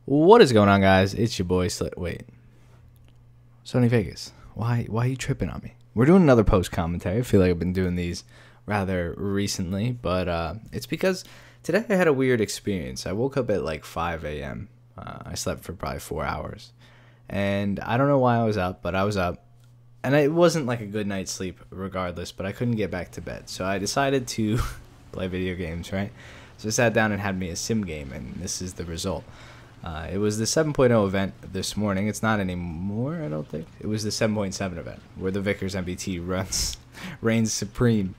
What is going on, guys? It's your boy Wait, Sony Vegas. Why are you tripping on me? We're doing another post commentary. I feel like I've been doing these rather recently, but it's because today I had a weird experience. I woke up at like 5 a.m. I slept for probably 4 hours, and I don't know why I was up, but I was up, and it wasn't like a good night's sleep regardless. But I couldn't get back to bed, so I decided to play video games. Right, so I sat down and had me a sim game, and this is the result. It was the 7.0 event this morning. It's not anymore, I don't think. It was the 7.7 event where the Vickers MBT reigns supreme.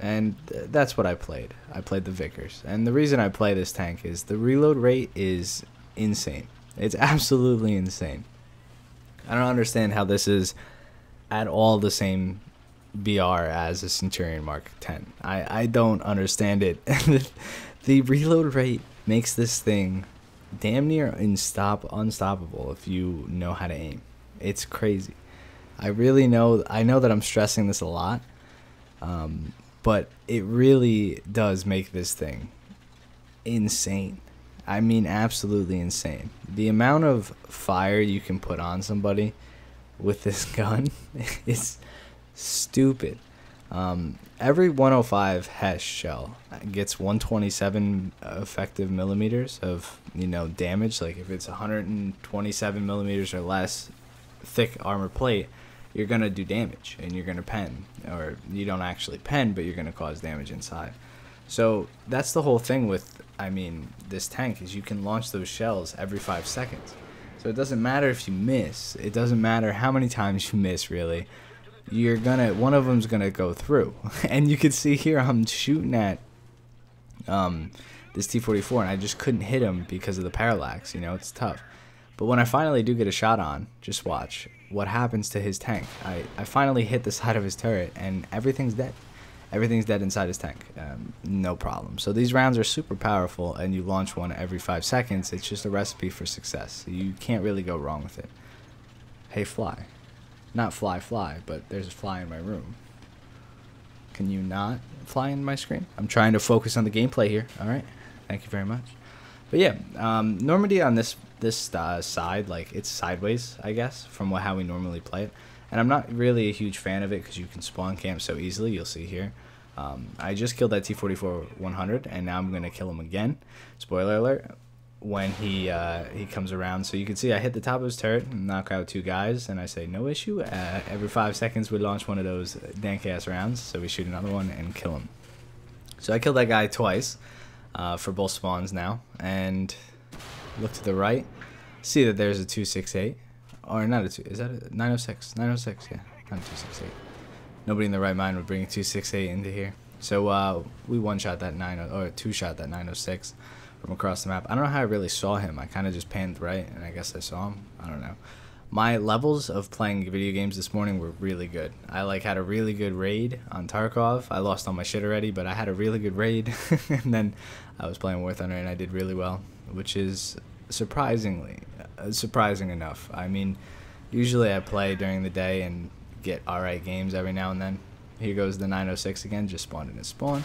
And that's what I played. I played the Vickers. And the reason I play this tank is the reload rate is insane. It's absolutely insane. I don't understand how this is at all the same BR as a Centurion Mark 10. I don't understand it. The reload rate makes this thing damn near unstoppable if you know how to aim. It's crazy. I know that I'm stressing this a lot, but it really does make this thing insane. I mean, absolutely insane. The amount of fire you can put on somebody with this gun is stupid. Every 105 HESH shell gets 127 effective millimeters of damage. Like if it's 127 millimeters or less thick armor plate, you're gonna do damage and you're gonna pen, or you don't actually pen, but you're gonna cause damage inside. So that's the whole thing with this tank, is you can launch those shells every 5 seconds. So it doesn't matter if you miss. It doesn't matter how many times you miss, really. One of them's gonna go through. And you can see here I'm shooting at this T-44 and I just couldn't hit him because of the parallax. It's tough. But when I finally do get a shot on, just watch what happens to his tank. I finally hit the side of his turret and everything's dead. Everything's dead inside his tank. No problem. So these rounds are super powerful, and you launch one every 5 seconds. It's just a recipe for success. You can't really go wrong with it. Hey, fly. Not fly, but there's a fly in my room. Can you not fly in my screen? I'm trying to focus on the gameplay here. All right, thank you very much. But yeah, Normandy on this side, like it's sideways, I guess, from how we normally play it. And I'm not really a huge fan of it because you can spawn camp so easily. You'll see here. I just killed that T-44 100, and now I'm gonna kill him again. Spoiler alert. When he comes around, so you can see I hit the top of his turret and knock out 2 guys, and I say no issue. Every 5 seconds we launch one of those dank ass rounds, so we shoot another one and kill him. So I killed that guy twice for both spawns now, and look to the right, see that there's a 268, or not a 2, is that a 906? 906, yeah, not a 268. Nobody in their right mind would bring a 268 into here. So we one-shot that 2-shot that 906 from across the map. I don't know how I really saw him. I kind of just panned right, and I guess I saw him. I don't know. My levels of playing video games this morning were really good. I had a really good raid on Tarkov. I lost all my shit already, but I had a really good raid. And then I was playing War Thunder, and I did really well, which is surprising enough. I mean, usually I play during the day and get alright games every now and then. Here goes the 906 again, just spawned in his spawn.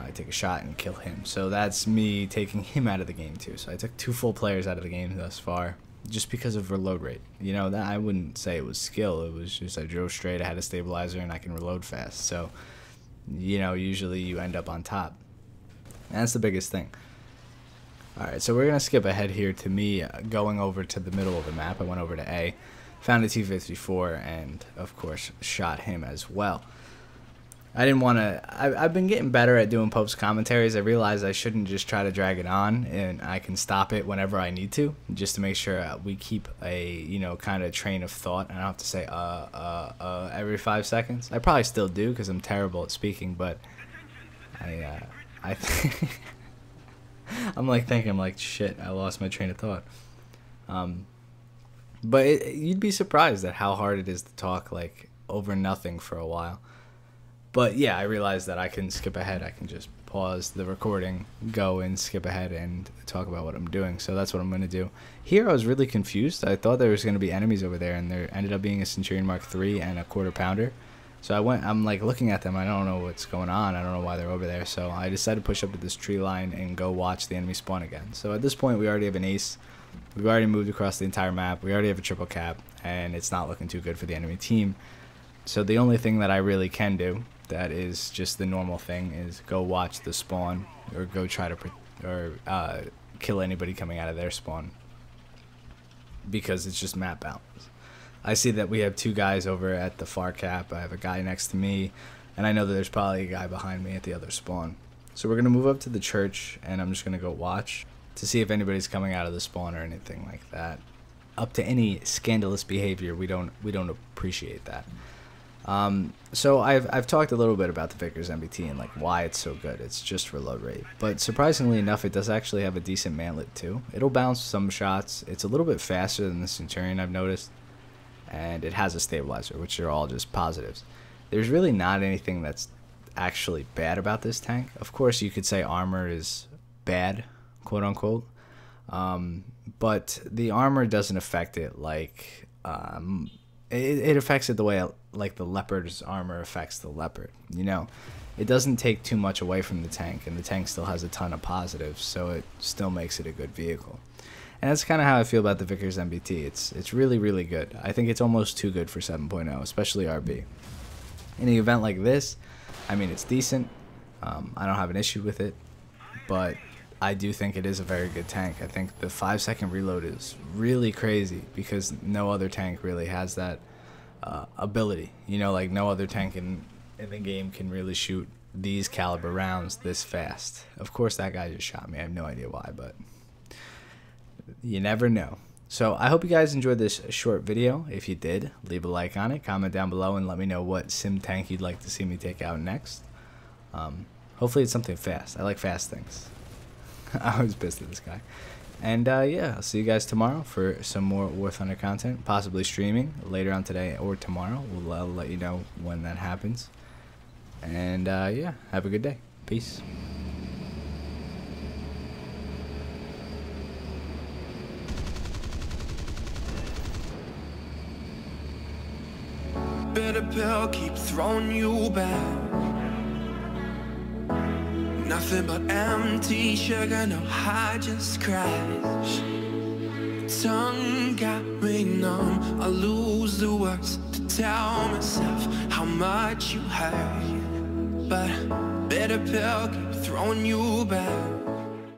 I take a shot and kill him. So that's me taking him out of the game too. So I took 2 full players out of the game thus far, just because of reload rate. That I wouldn't say it was skill. It was just I drove straight, I had a stabilizer, and I can reload fast. So, usually you end up on top. And that's the biggest thing. Alright, so we're going to skip ahead here to me going over to the middle of the map. I went over to A, found a T-54, and of course shot him as well. I didn't want to. I've been getting better at doing post commentaries. I realized I shouldn't just try to drag it on, and I can stop it whenever I need to, just to make sure we keep a kind of train of thought. I don't have to say every 5 seconds. I probably still do because I'm terrible at speaking, but I think I'm thinking shit. I lost my train of thought. But you'd be surprised at how hard it is to talk over nothing for a while. But yeah, I realized that I can skip ahead. I can just pause the recording, go and skip ahead and talk about what I'm doing. So that's what I'm going to do. Here I was really confused. I thought there was going to be enemies over there, and there ended up being a Centurion Mark 3 and a quarter pounder. So I'm like looking at them. I don't know what's going on. I don't know why they're over there. So I decided to push up to this tree line and go watch the enemy spawn again. So at this point, we already have an ace. We've already moved across the entire map. We already have a triple cap, and it's not looking too good for the enemy team. So the only thing that I really can do, that is just the normal thing, is go watch the spawn or go try to kill anybody coming out of their spawn, because it's just map balance. I see that we have 2 guys over at the far cap. I have a guy next to me, and I know that there's probably a guy behind me at the other spawn. So we're going to move up to the church, and I'm just going to go watch to see if anybody's coming out of the spawn or anything like that. Up to any scandalous behavior, we don't appreciate that. So I've talked a little bit about the Vickers MBT and like why it's so good. It's just for load rate, but surprisingly enough, it does actually have a decent mantlet too. It'll bounce some shots. It's a little bit faster than the Centurion, I've noticed, and it has a stabilizer, which are all just positives. There's really not anything that's actually bad about this tank. Of course, you could say armor is bad, quote unquote, but the armor doesn't affect it like it affects it the way like the Leopard's armor affects the Leopard. You know, it doesn't take too much away from the tank, and the tank still has a ton of positives, so it still makes it a good vehicle. And that's kind of how I feel about the Vickers MBT. It's really, really good. I think it's almost too good for 7.0, especially RB. In an event like this, I mean, it's decent. I don't have an issue with it, but I do think it is a very good tank. I think the 5-second reload is really crazy because no other tank really has that ability. You know, like no other tank in the game can really shoot these caliber rounds this fast. Of course, that guy just shot me. I have no idea why, but you never know. So I hope you guys enjoyed this short video. If you did, leave a like on it, comment down below, and let me know what sim tank you'd like to see me take out next. Hopefully it's something fast. I like fast things. I was pissed at this guy. And yeah, I'll see you guys tomorrow for some more War Thunder content, possibly streaming later on today or tomorrow. I'll let you know when that happens. And yeah, have a good day. Peace. Bitter pill keep throwing you back. Nothing but empty sugar, no high, just crash. Tongue got me numb, I lose the words to tell myself how much you hurt. But bitter pill keep throwing you back.